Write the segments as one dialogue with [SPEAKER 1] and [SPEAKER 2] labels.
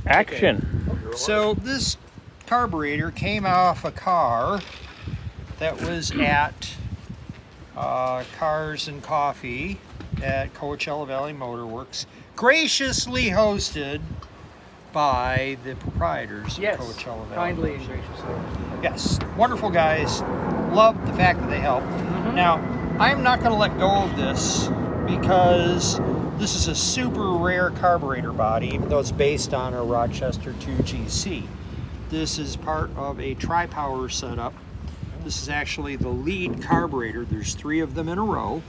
[SPEAKER 1] Action.
[SPEAKER 2] So this carburetor came off a car that was at Cars and Coffee at Coachella Valley Motor Works, graciously hosted by the proprietors of Coachella Valley.
[SPEAKER 3] Kindly and graciously.
[SPEAKER 2] Yes, wonderful guys. Love the fact that they helped. Now, I am not going to let go of this because this is a super rare carburetor body, even though it's based on a Rochester 2GC. This is part of a tri-power setup. This is actually the lead carburetor. There's 3 of them in a row.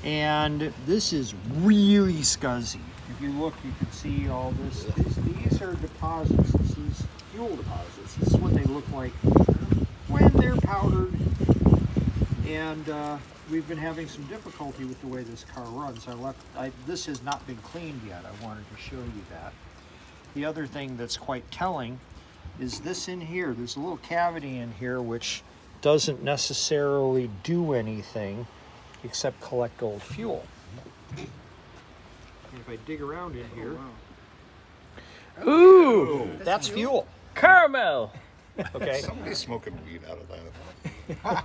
[SPEAKER 2] And this is really scuzzy. If you look, you can see all this. These are deposits. This is fuel deposits. This is what they look like when they're powdered. And we've been having some difficulty with the way this car runs. This has not been cleaned yet. I wanted to show you that. The other thing that's quite telling is this in here. There's a little cavity in here which doesn't necessarily do anything except collect old fuel. And if I dig around in here,
[SPEAKER 1] Ooh,
[SPEAKER 2] that's fuel.
[SPEAKER 1] Caramel.
[SPEAKER 2] Okay.
[SPEAKER 4] Somebody's smoking weed out of that.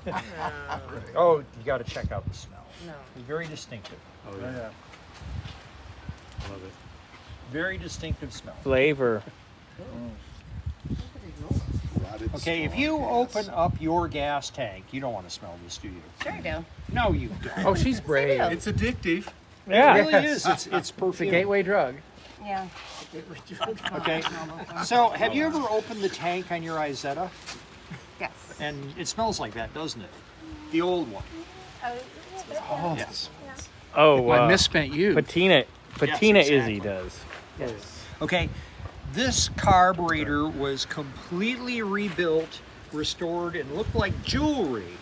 [SPEAKER 2] Oh, you got to check out the smell.
[SPEAKER 5] No.
[SPEAKER 2] It's very distinctive.
[SPEAKER 3] Oh, yeah.
[SPEAKER 4] Love it.
[SPEAKER 2] Very distinctive smell.
[SPEAKER 1] Flavor.
[SPEAKER 4] Rotted
[SPEAKER 2] Okay, if
[SPEAKER 4] straw
[SPEAKER 2] you
[SPEAKER 4] gas.
[SPEAKER 2] open up your gas tank, you don't want to smell this, do you?
[SPEAKER 5] Sure I do.
[SPEAKER 2] No, you don't.
[SPEAKER 3] Oh, she's brave.
[SPEAKER 5] do.
[SPEAKER 4] It's addictive.
[SPEAKER 1] Yeah.
[SPEAKER 2] It really is. It's
[SPEAKER 3] It's a
[SPEAKER 2] perfume.
[SPEAKER 3] gateway drug.
[SPEAKER 5] Yeah.
[SPEAKER 2] Okay. So, have you ever opened the tank on your Izetta?
[SPEAKER 5] Yes.
[SPEAKER 2] And it smells like that, doesn't it? The old one.
[SPEAKER 3] Oh,
[SPEAKER 2] Yes.
[SPEAKER 1] Oh,
[SPEAKER 3] my misspent youth.
[SPEAKER 1] Patina
[SPEAKER 2] Yes,
[SPEAKER 1] Izzy
[SPEAKER 2] exactly.
[SPEAKER 1] does.
[SPEAKER 2] Okay, this carburetor was completely rebuilt, restored, and looked like jewelry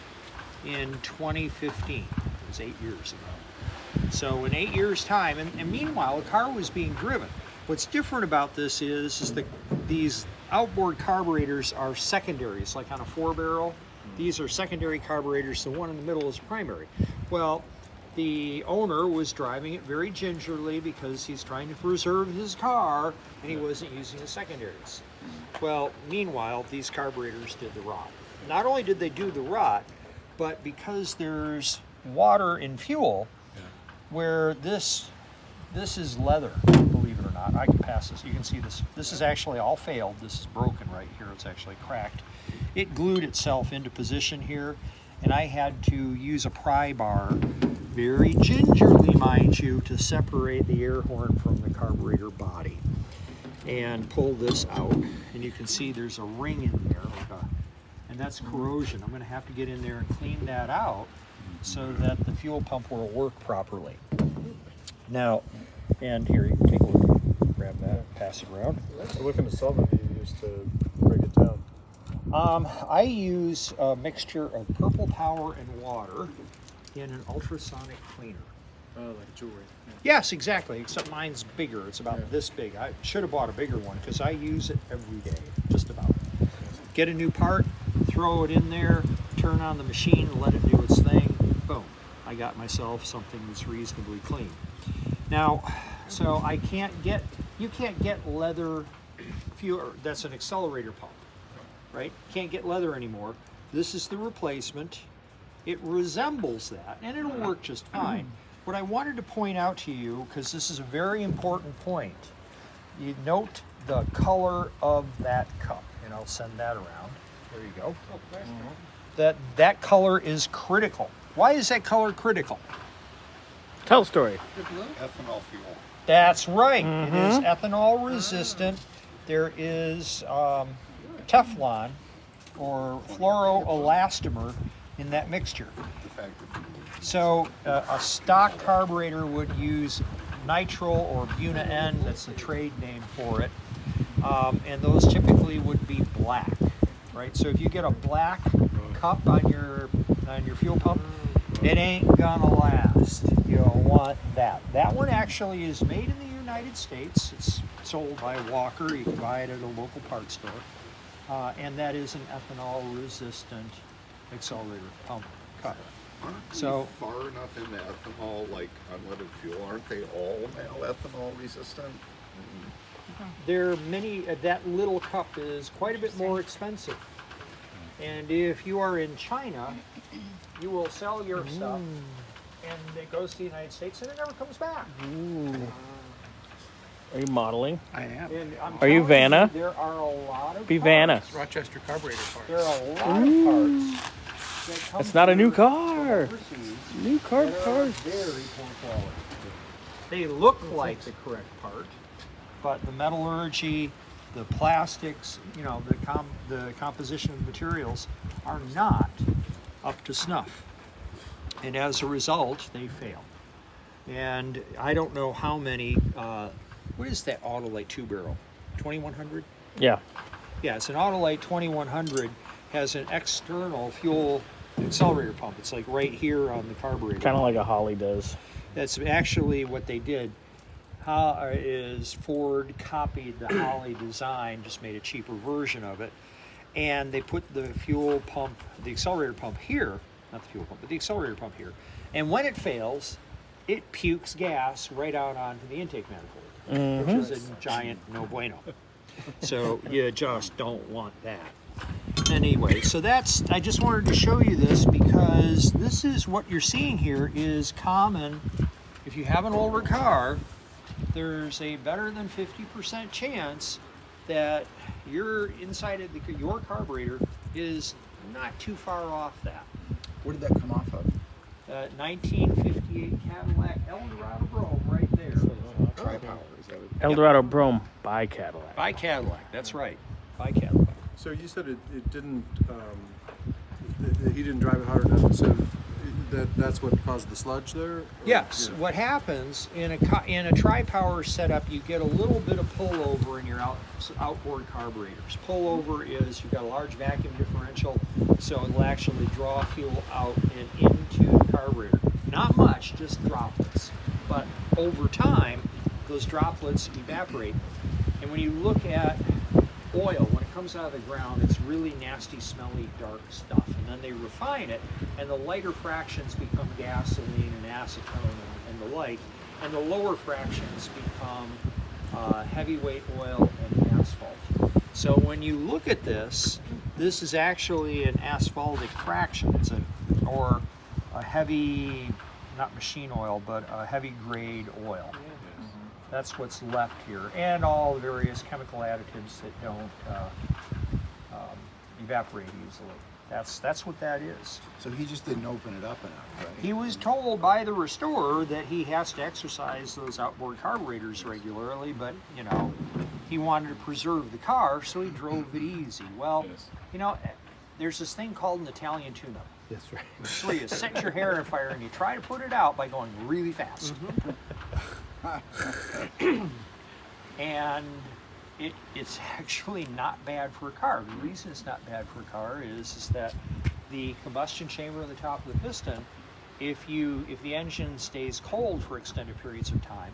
[SPEAKER 2] in 2015. It was 8 years ago. So in 8 years' time, and meanwhile, the car was being driven. What's different about this is that these outboard carburetors are secondaries, like on a 4-barrel. These are secondary carburetors. The one in the middle is primary. Well, the owner was driving it very gingerly because he's trying to preserve his car, and he wasn't using the secondaries. Well, meanwhile, these carburetors did the rot. Not only did they do the rot, but because there's water in fuel, where this is leather, believe it or not. I can pass this. You can see this. This is actually all failed. This is broken right here. It's actually cracked. It glued itself into position here, and I had to use a pry bar, very gingerly, mind you, to separate the air horn from the carburetor body and pull this out. And you can see there's a ring in there, and that's corrosion. I'm going to have to get in there and clean that out so that the fuel pump will work properly. Now, and here, you can take a look, grab that, pass it around.
[SPEAKER 6] What kind of solvent do you use to break it down?
[SPEAKER 2] I use a mixture of purple power and water in an ultrasonic cleaner.
[SPEAKER 6] Oh, like jewelry.
[SPEAKER 2] Yes, exactly, except mine's bigger. It's about this big. I should have bought a bigger one because I use it every day, just about. Get a new part, throw it in there, turn on the machine, let it do its thing, boom. I got myself something that's reasonably clean. Now, so you can't get leather fuel, that's an accelerator pump, right? Can't get leather anymore. This is the replacement. It resembles that, and it'll work just fine. What I wanted to point out to you, because this is a very important point, you note the color of that cup, and I'll send that around. There you go. That color is critical. Why is that color critical?
[SPEAKER 1] Tell the story.
[SPEAKER 4] Ethanol fuel.
[SPEAKER 2] That's right. It is ethanol resistant. There is Teflon or fluoroelastomer in that mixture.
[SPEAKER 4] The fact that
[SPEAKER 2] So a stock carburetor would use nitrile or Buna-N, that's the trade name for it, and those typically would be black, right? So if you get a black cup on your fuel pump, it ain't gonna last. You don't want that. That one actually is made in the United States. It's sold by Walker. You can buy it at a local parts store. And that is an ethanol-resistant accelerator pump cup.
[SPEAKER 4] aren't
[SPEAKER 2] So-
[SPEAKER 4] we far enough into ethanol, like unleaded fuel? Aren't they all now ethanol resistant?
[SPEAKER 2] there are many. That little cup is quite a bit more expensive. And if you are in China, you will sell your stuff, and it goes to the United States, and it never comes back.
[SPEAKER 1] Ooh. Are you modeling?
[SPEAKER 3] I am.
[SPEAKER 2] And I'm
[SPEAKER 1] Are you
[SPEAKER 2] telling
[SPEAKER 1] Vanna?
[SPEAKER 2] There are a lot of
[SPEAKER 1] Be
[SPEAKER 2] parts.
[SPEAKER 1] Vanna.
[SPEAKER 3] Rochester Carburetor parts.
[SPEAKER 2] There are a lot of parts. That come
[SPEAKER 1] That's not a new
[SPEAKER 2] here
[SPEAKER 1] car.
[SPEAKER 2] from overseas
[SPEAKER 1] New car
[SPEAKER 2] that are
[SPEAKER 1] parts.
[SPEAKER 2] very poor quality. They look like the correct part, but the metallurgy, the plastics, you know, the composition of the materials are not up to snuff. And as a result, they fail. And I don't know how many, what is that Autolite 2-barrel? 2100?
[SPEAKER 1] Yeah.
[SPEAKER 2] Yeah, it's an Autolite 2100, has an external fuel accelerator pump. It's like right here on the carburetor.
[SPEAKER 1] Kind of like a Holly does.
[SPEAKER 2] That's actually what they did. Is Ford copied the Holly design, just made a cheaper version of it, and they put the fuel pump, the accelerator pump here, not the fuel pump, but the accelerator pump here. And when it fails, it pukes gas right out onto the intake manifold, which is a giant no bueno. So you just don't want that. Anyway, so I just wanted to show you this because this is what you're seeing here is common. If you have an older car, there's a better than 50% chance that your inside of your carburetor is not too far off that.
[SPEAKER 5] Where did that come off of?
[SPEAKER 2] 1958 Cadillac Eldorado Brome right there.
[SPEAKER 5] Tri-Power, is that what?
[SPEAKER 1] Eldorado Brome by Cadillac.
[SPEAKER 2] By Cadillac, that's right. By Cadillac.
[SPEAKER 6] So you said it didn't, he didn't drive it hard enough, so that's what caused the sludge there? Or-
[SPEAKER 2] Yes.
[SPEAKER 6] yeah.
[SPEAKER 2] What happens in a tri-power setup, you get a little bit of pullover in your outboard carburetors. Pullover is you've got a large vacuum differential, so it'll actually draw fuel out and into the carburetor. Not much, just droplets. But over time, those droplets evaporate. And when you look at oil, when it comes out of the ground, it's really nasty, smelly, dark stuff. And then they refine it, and the lighter fractions become gasoline and acetone and the like, and the lower fractions become heavyweight oil and asphalt. So when you look at this is actually an asphaltic fraction. It's a heavy, not machine oil, but a heavy grade oil. That's what's left here, and all the various chemical additives that don't evaporate easily. That's what that is.
[SPEAKER 5] So he just didn't open it up enough, right?
[SPEAKER 2] He was told by the restorer that he has to exercise those outboard carburetors regularly, but you know, he wanted to preserve the car, so he drove it easy. Well, you know, there's this thing called an Italian tune-up.
[SPEAKER 3] That's right.
[SPEAKER 2] Where you set your hair on fire and you try to put it out by going really fast. And it's actually not bad for a car. The reason it's not bad for a car is that the combustion chamber on the top of the piston, if the engine stays cold for extended periods of time,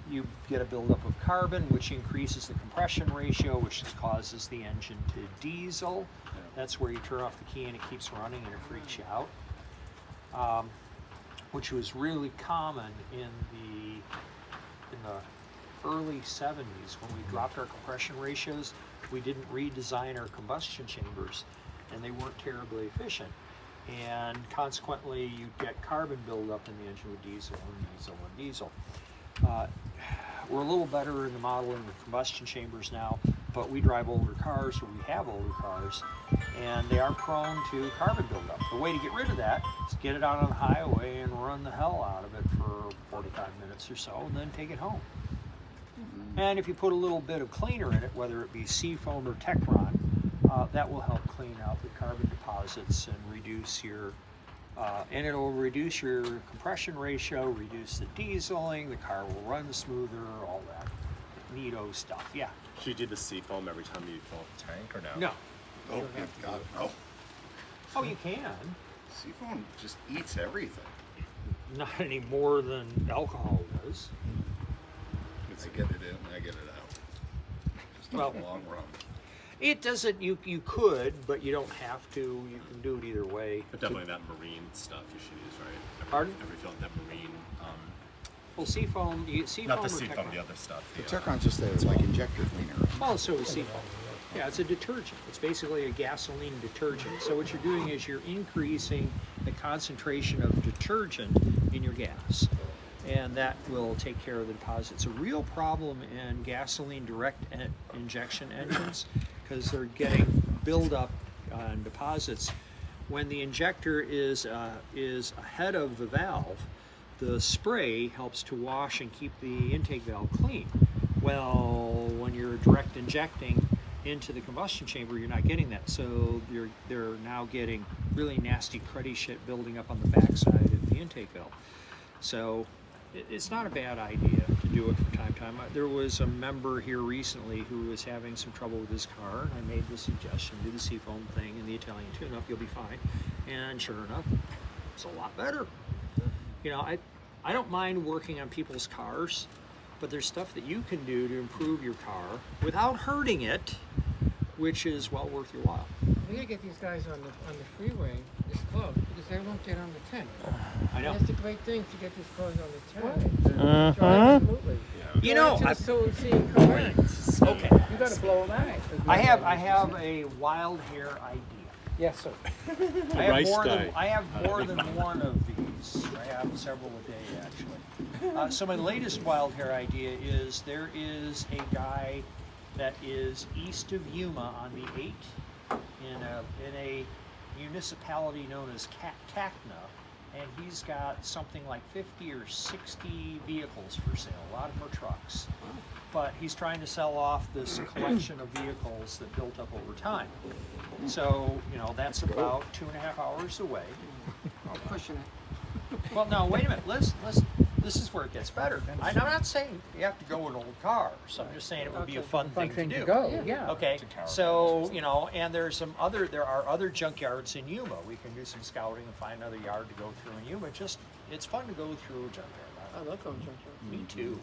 [SPEAKER 2] you get a buildup of carbon, which increases the compression ratio, which causes the engine to diesel. That's where you turn off the key and it keeps running and it freaks you out. Which was really common in the early 70s when we dropped our compression ratios. We didn't redesign our combustion chambers, and they weren't terribly efficient. And consequently, you get carbon buildup in the engine with diesel and diesel and diesel. We're a little better in the modeling of combustion chambers now, but we drive older cars, or we have older cars, and they are prone to carbon buildup. The way to get rid of that is get it out on the highway and run the hell out of it for 45 minutes or so, and then take it home. And if you put a little bit of cleaner in it, whether it be Seafoam or Tecron, that will help clean out the carbon deposits and reduce and it'll reduce your compression ratio, reduce the dieseling, the car will run smoother, all that neato stuff. Yeah.
[SPEAKER 7] Should you do the seafoam every time you fill up the tank, or no?
[SPEAKER 2] No.
[SPEAKER 4] Oh, good God, no.
[SPEAKER 2] Oh, you can.
[SPEAKER 4] Seafoam just eats everything.
[SPEAKER 2] Not any more than alcohol does.
[SPEAKER 4] I get it in, I get it out. Just in
[SPEAKER 2] Well-
[SPEAKER 4] the long run.
[SPEAKER 2] It doesn't, you could, but you don't have to. You can do it either way.
[SPEAKER 7] But definitely that marine stuff you should use, right?
[SPEAKER 2] Pardon?
[SPEAKER 7] Every fill that marine
[SPEAKER 2] Well, seafoam,
[SPEAKER 7] Not
[SPEAKER 2] or
[SPEAKER 7] the seafoam,
[SPEAKER 2] Teflon.
[SPEAKER 7] the other stuff.
[SPEAKER 5] The
[SPEAKER 7] The,
[SPEAKER 5] Teflon's just a like injector cleaner.
[SPEAKER 2] Well, so is seafoam. Yeah, it's a detergent. It's basically a gasoline detergent. So what you're doing is you're increasing the concentration of detergent in your gas. And that will take care of the deposit. It's a real problem in gasoline direct injection engines because they're getting buildup on deposits. When the injector is ahead of the valve, the spray helps to wash and keep the intake valve clean. Well, when you're direct injecting into the combustion chamber, you're not getting that. So they're now getting really nasty cruddy shit building up on the backside of the intake valve. So it's not a bad idea to do it from time to time. There was a member here recently who was having some trouble with his car, and I made the suggestion, do the seafoam thing in the Italian tune-up, you'll be fine. And sure enough, it's a lot better. You know, I don't mind working on people's cars, but there's stuff that you can do to improve your car without hurting it, which is well worth your while.
[SPEAKER 3] We gotta get these guys on the freeway, this club, because they won't get on the 10.
[SPEAKER 2] I know.
[SPEAKER 3] That's the great thing to get these cars on the 10.
[SPEAKER 1] Mhm.
[SPEAKER 3] Absolutely.
[SPEAKER 2] You know,
[SPEAKER 3] I so seeing cars.
[SPEAKER 2] okay.
[SPEAKER 3] You gotta blow them out.
[SPEAKER 2] I have a wild hair idea.
[SPEAKER 3] Yes, sir.
[SPEAKER 1] Rice dye.
[SPEAKER 2] I have more than one of these. I have several a day, actually. So my latest wild hair idea is there is a guy that is east of Yuma on the 8 in a municipality known as Tacna, and he's got something like 50 or 60 vehicles for sale. A lot of them are trucks. But he's trying to sell off this collection of vehicles that built up over time. So, you know, that's about 2.5 hours away.
[SPEAKER 3] I'm pushing it.
[SPEAKER 2] Well, no, wait a minute. This is where it gets better. I'm not saying you have to go in old cars. I'm just saying it would be a fun thing to do.
[SPEAKER 3] go, yeah.
[SPEAKER 2] Okay, so, you know, and there are other junkyards in Yuma. We can do some scouting and find another yard to go through in Yuma. It's fun to go through a junkyard.
[SPEAKER 3] I love going junkyard.
[SPEAKER 2] Me too.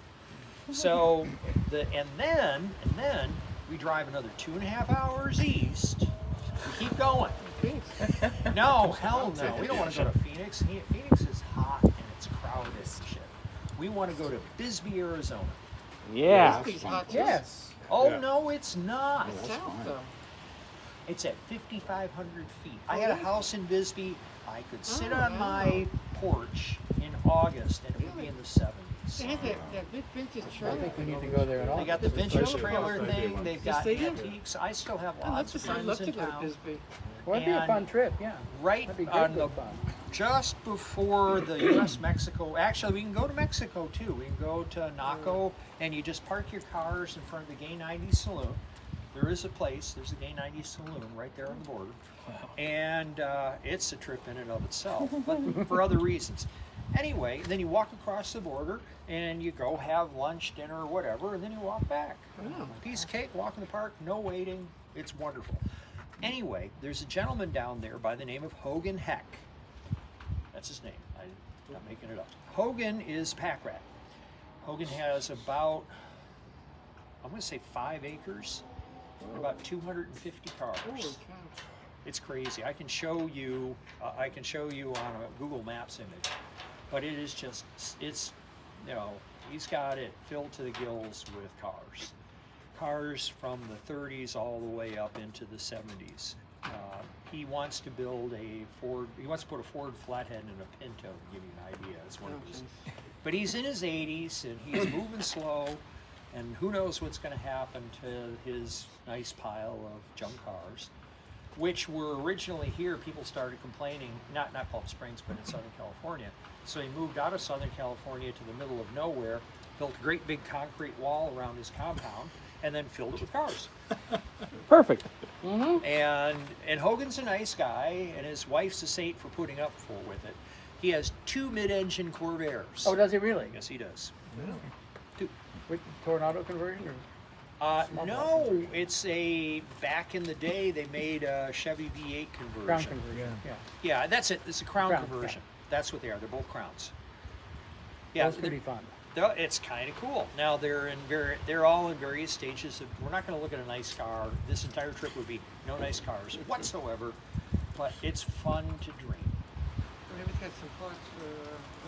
[SPEAKER 2] So, and then we drive another 2.5 hours east. We keep going. No, hell no. We don't want to go to Phoenix. Phoenix is hot and it's crowded and shit. We want to go to Bisbee, Arizona.
[SPEAKER 1] Yeah.
[SPEAKER 3] Bisbee's hot too.
[SPEAKER 6] Yes.
[SPEAKER 2] Oh,
[SPEAKER 6] Yeah.
[SPEAKER 2] no, it's not.
[SPEAKER 3] It's south though.
[SPEAKER 2] It's at 5,500 feet. I had a house in Bisbee. I could sit on
[SPEAKER 3] wow.
[SPEAKER 2] my porch in August and it would be in the 70s.
[SPEAKER 3] They have that big vintage trailer.
[SPEAKER 8] I think we need to go there at all.
[SPEAKER 2] They got the vintage trailer
[SPEAKER 6] Especially
[SPEAKER 2] thing.
[SPEAKER 6] ones.
[SPEAKER 2] They've
[SPEAKER 3] Yes,
[SPEAKER 2] got
[SPEAKER 3] they do.
[SPEAKER 2] antiques. I still have
[SPEAKER 3] I'd
[SPEAKER 2] lots of
[SPEAKER 3] love
[SPEAKER 2] friends
[SPEAKER 3] to
[SPEAKER 2] in
[SPEAKER 3] go to
[SPEAKER 2] town.
[SPEAKER 3] Bisbee.
[SPEAKER 8] Well, it'd be a
[SPEAKER 2] And
[SPEAKER 8] fun trip, yeah.
[SPEAKER 2] Right
[SPEAKER 8] That'd be
[SPEAKER 2] on
[SPEAKER 8] good
[SPEAKER 2] the
[SPEAKER 8] fun.
[SPEAKER 2] just before the U.S. Mexico. Actually, we can go to Mexico too. We can go to Naco, and you just park your cars in front of the Gay 90s Saloon. There is a place. There's a Gay 90s Saloon right there on the border, and it's a trip in and of itself, but for other reasons. Anyway, then you walk across the border, and you go have lunch, dinner, whatever, and then you walk back. Piece of cake, walk in the park, no waiting. It's wonderful. Anyway, there's a gentleman down there by the name of Hogan Heck. That's his name. I'm not making it up. Hogan is pack rat. Hogan has about, I'm going to say 5 acres, and about 250 cars.
[SPEAKER 3] Holy cow.
[SPEAKER 2] It's crazy. I can show you on a Google Maps image, but it is just, it's, you know, he's got it filled to the gills with cars. Cars from the 30s all the way up into the 70s. He wants to build a Ford, he wants to put a Ford Flathead in a Pinto, to give you an idea. It's one of his, but he's in his 80s and he's moving slow, and who knows what's going to happen to his nice pile of junk cars, which were originally here. People started complaining, not Palm Springs, but in Southern California. So he moved out of Southern California to the middle of nowhere, built a great big concrete wall around his compound, and then filled it with cars.
[SPEAKER 1] Perfect.
[SPEAKER 2] And Hogan's a nice guy, and his wife's a saint for putting up with it. He has 2 mid-engine Corvairs.
[SPEAKER 8] Oh, does he really?
[SPEAKER 2] Yes, he does.
[SPEAKER 8] With tornado conversion or?
[SPEAKER 2] No, it's a, back in the day, they made a Chevy V8 conversion.
[SPEAKER 8] Crown conversion, yeah.
[SPEAKER 2] Yeah, that's it. It's a crown
[SPEAKER 8] Crown,
[SPEAKER 2] conversion.
[SPEAKER 8] yeah.
[SPEAKER 2] That's what they are. They're both crowns. Yeah,
[SPEAKER 8] That's pretty fun.
[SPEAKER 2] it's kind of cool. Now they're all in various stages of. We're not going to look at a nice car. This entire trip would be no nice cars whatsoever, but it's fun to dream.
[SPEAKER 3] Whatever got some parts for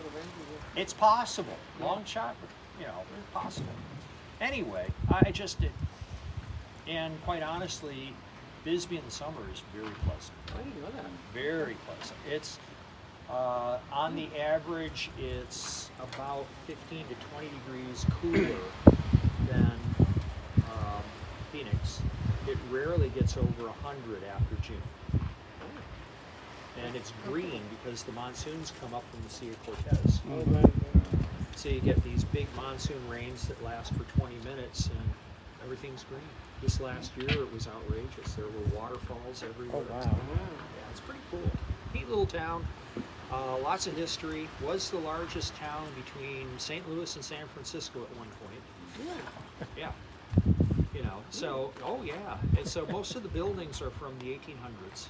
[SPEAKER 3] little engines.
[SPEAKER 2] It's possible. Long shot, but, you know, possible. Anyway, I just did. And quite honestly, Bisbee in the summer is very pleasant.
[SPEAKER 3] I didn't know that.
[SPEAKER 2] Very pleasant. It's, on the average, it's about 15 to 20 degrees cooler than Phoenix. It rarely gets over 100 after June. And it's green because the monsoons come up from the Sea of Cortez.
[SPEAKER 3] Oh, right.
[SPEAKER 2] So you get these big monsoon rains that last for 20 minutes and everything's green. This last year it was outrageous. There were waterfalls everywhere.
[SPEAKER 8] Oh, wow.
[SPEAKER 2] Yeah, it's pretty cool. Neat little town. Lots of history. Was the largest town between St. Louis and San Francisco at one point. Yeah. You know, so, oh yeah. And so most of the buildings are from the 1800s.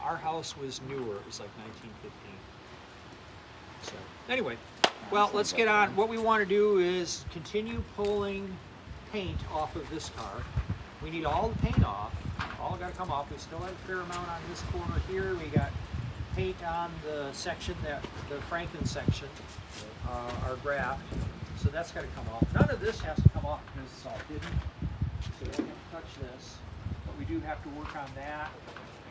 [SPEAKER 2] Our house was newer. It was like 1915. So, anyway, well, let's get on. What we want to do is continue pulling paint off of this car. We need all the paint off. All got to come off. We still have a fair amount on this corner here. We got paint on the section, the Franklin section, our graft. So that's got to come off. None of this has to come off because it's all hidden. So we don't have to touch this. But we do have to work on that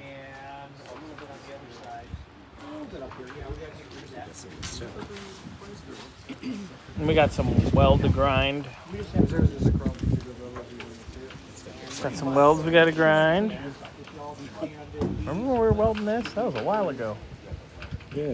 [SPEAKER 2] and a little bit on the other side. A little bit up here. Yeah, we got to get rid of that.
[SPEAKER 1] And we got some weld to grind.
[SPEAKER 2] We just have
[SPEAKER 6] There's just a chrome piece of the road if you want to see it.
[SPEAKER 1] Got some welds we got to grind. Remember when we were welding this? That was a while ago.